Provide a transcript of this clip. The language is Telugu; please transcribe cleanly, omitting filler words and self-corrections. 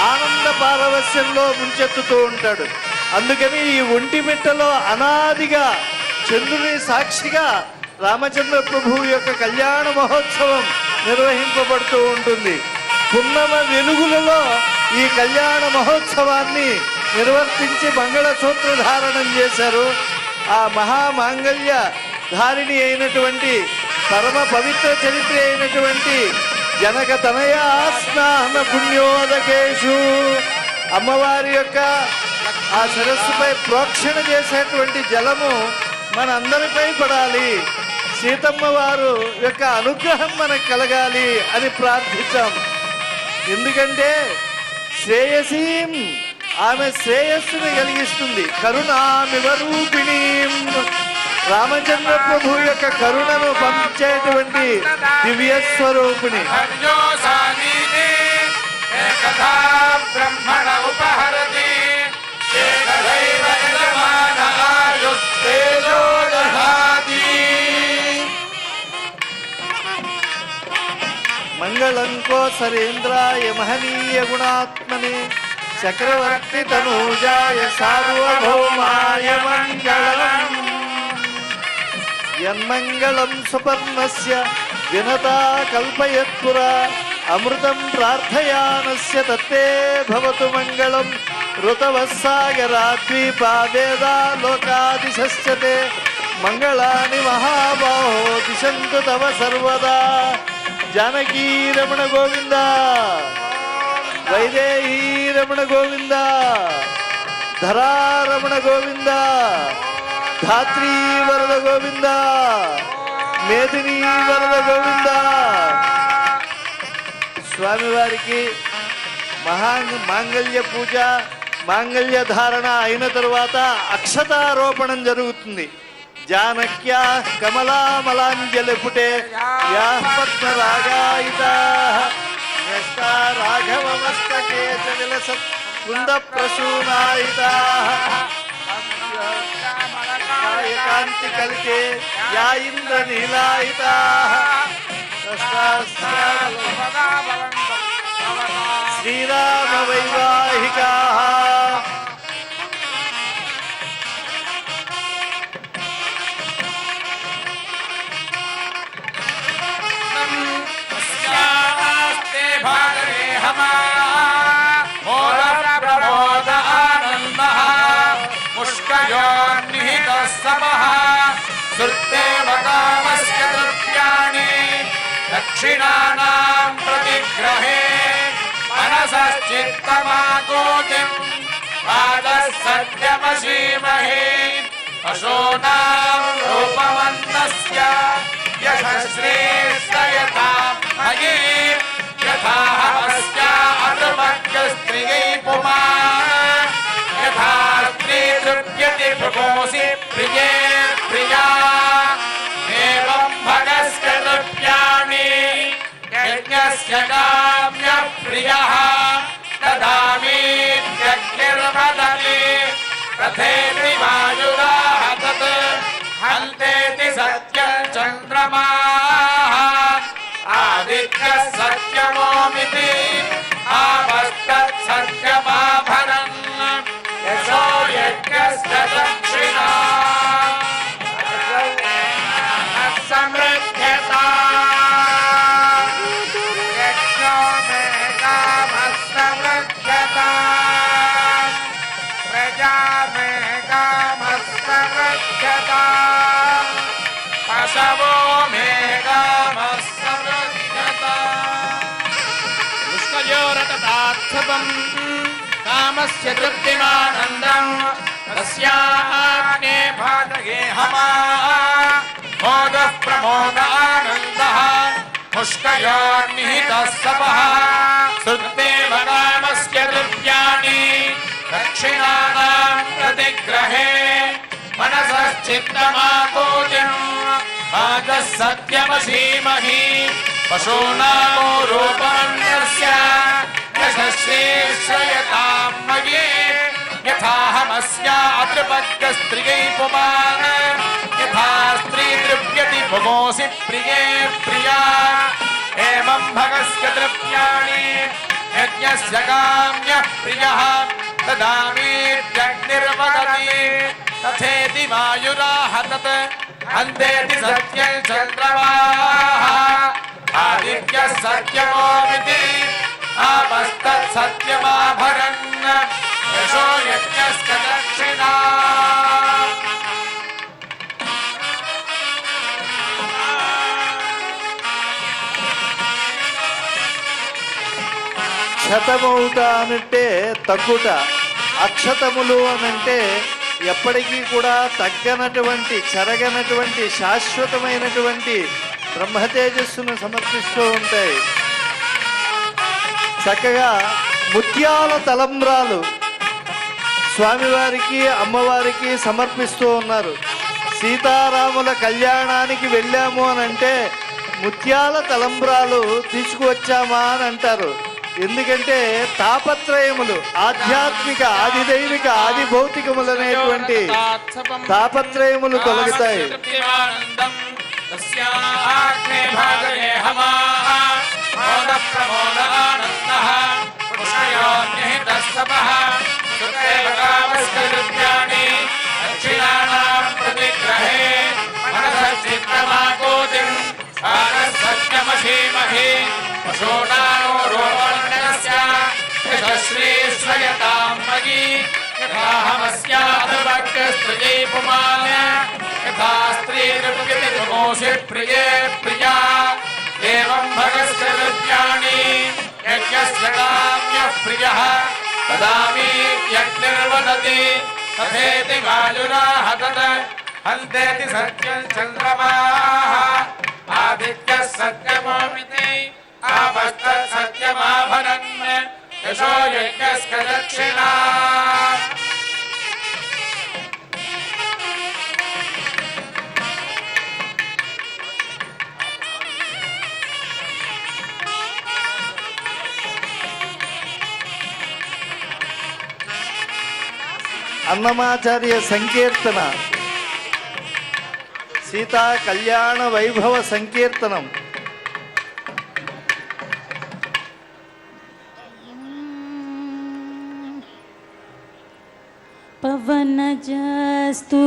ఆనంద పారవస్యంలో ముంచెత్తుతూ ఉంటాడు. అందుకని ఈ ఒంటిమిట్టలో అనాదిగా చంద్రుని సాక్షిగా రామచంద్ర ప్రభువు యొక్క కళ్యాణ మహోత్సవం నిర్వహింపబడుతూ ఉంటుంది. పున్నమ వెలుగులలో ఈ కళ్యాణ మహోత్సవాన్ని నిర్వర్తించి మంగళసూత్ర ధారణం చేశారు. ఆ మహామాంగళ్య ధారిణి అయినటువంటి పరమ పవిత్ర చరిత్ర అయినటువంటి జనక తనయా స్నాన పుణ్యోదకేషు అమ్మవారి యొక్క ఆ సరస్సుపై ప్రోక్షణ చేసేటువంటి జలము మన అందరిపై పడాలి, సీతమ్మ వారు యొక్క అనుగ్రహం మనకు కలగాలి అని ప్రార్థించాం. ఎందుకంటే శ్రేయసీం, ఆమె శ్రేయస్సుని కలిగిస్తుంది. కరుణామివ రూపిణీం, రామచంద్ర ప్రభు యొక్క కరుణను పంచేటువంటి దివ్య స్వరూపిణి. మంగళం కోసరేంద్రాయ మహనీయ గుణాత్మనే చక్రవర్తి తనూజాయ సార్వభౌమాయ మంగళం. యన్మంగళం సుపర్ణస్య వినతా కల్పయత్పురా అమృతం ప్రార్థయానస్య తత్తే భవతు మంగళం. ఋతవస్సాగరాద్వీపా వేదా లోకాదిశస్యతే మంగళాని మహాబాహో దిశంతు తవ సర్వదా. జానకీ రమణ గోవింద, వైదేహీ రమణ గోవింద, ధరారమణ గోవింద, ధాత్రీ వరద గోవింద, మేదినీ వరద గోవింద. స్వామివారికి మాంగళ్య పూజ, మాంగళ్య ధారణ అయిన తరువాత అక్షతారోపణం జరుగుతుంది. జానక్యా కమలామలాంజలి పుటే యా పద్మరాగాయితా రాఘవమస్తకే విలసత్ కుంద ప్రసూనాయితా కాంతి కలితే యా ఇంద్ర నీలాయితా శ్రీరామ వైవాహికా. దక్షిణానాం ప్రతిగ్రహే మనసశ్చిత్తమాకోతిం పాదసత్యమసీమహే. పశూనాం రూపవంతస్య యశశ్రేష్టయతాం మయే యథా హవస్యా అదృమగ్యస్త్రియై పుమా యథా స్త్రీ తృప్యతి భృగోసి ప్రియే ప్రియా. ఏవం భగస్య తృప్యామి యజ్ఞస్య కామ్య ప్రియః దదామీత్యగ్నిర్వదతి రథేతి వాయురాః తత్ హంతేతి సత్యం చంద్రమాః ఆదిత్యః సత్యమోమితి ఆపస్తత్ సత్యమాభరన్ యశో యజ్ఞస్య దక్షిణా సమృద్ధ్యతా. యజ్ఞో మే కామస్తమృద్ధ్యతా ప్రజా మే కామస్తమృద్ధ్యతా పశవో మే కామస్తమృద్ధ్యతా. ముష్కయోరతదార్థం కామస్య తృప్తిమానందం తస్యాగ్నే భాగే హమా మోదః ప్రమోదానందః ముష్కయోర్నిహితః సపః. శృత్తేవ కామస్య ద్రవ్యాణి దక్షిణానాం ప్రతిగ్రహే మనసశ్చిత్తమాకోతిం వాచः సత్యమసీమహి. పశూనామో రూపమన్యస్య యశశ్రేష్ఠయతాం మయే యథాహమస్యా అతృపగ్గస్త్రియై పుమాన్ యథా స్త్రీ తృప్యతి భుగోసి ప్రియే ప్రియా. ఏవం భగస్య ద్రవ్యాణి యజ్ఞస్య కామ్య प्रियः ददामीत्यग्निर्वदति तथेति वायुराह तत् अन्तेति सत्यं चन्द्रमाः आदित्यः सत्यमोऽमिति आपस्तत् सत्यमाभरन् यशो यज्ञस्य दक्षिणा క్షతమౌట అనంటే తగ్గుట, అక్షతములు అనంటే ఎప్పటికీ కూడా తగ్గనటువంటి చెరగనటువంటి శాశ్వతమైనటువంటి బ్రహ్మతేజస్సును సమర్పిస్తూ ఉంటాయి. చక్కగా ముత్యాల తలంబ్రాలు స్వామివారికి అమ్మవారికి సమర్పిస్తూ ఉన్నారు. సీతారాముల కళ్యాణానికి వెళ్ళాము అనంటే ముత్యాల తలంబ్రాలు తీసుకువచ్చామా అని అంటారు. ఎందుకంటే తాపత్రయములు, ఆధ్యాత్మిక ఆదిదైవిక ఆది భౌతికములనేటువంటి తాపత్రయములు తొలగుతాయి. प्रिये प्रिया एवं भगस्य विद्याणि यज्ञस्य काम्यः प्रियः तदामि यज्ञर्वदति तथेति वायुराह तत् अन्तेति सत्यं चन्द्रमाः आदित्यः सत्यमोऽमिति आपस्तत् सत्यमाभरन् यशो यज्ञस्य दक्षिणा అన్నమాచార్య సంకీర్తన, సీతా కళ్యాణ వైభవ సంకీర్తనం. పవనజస్తు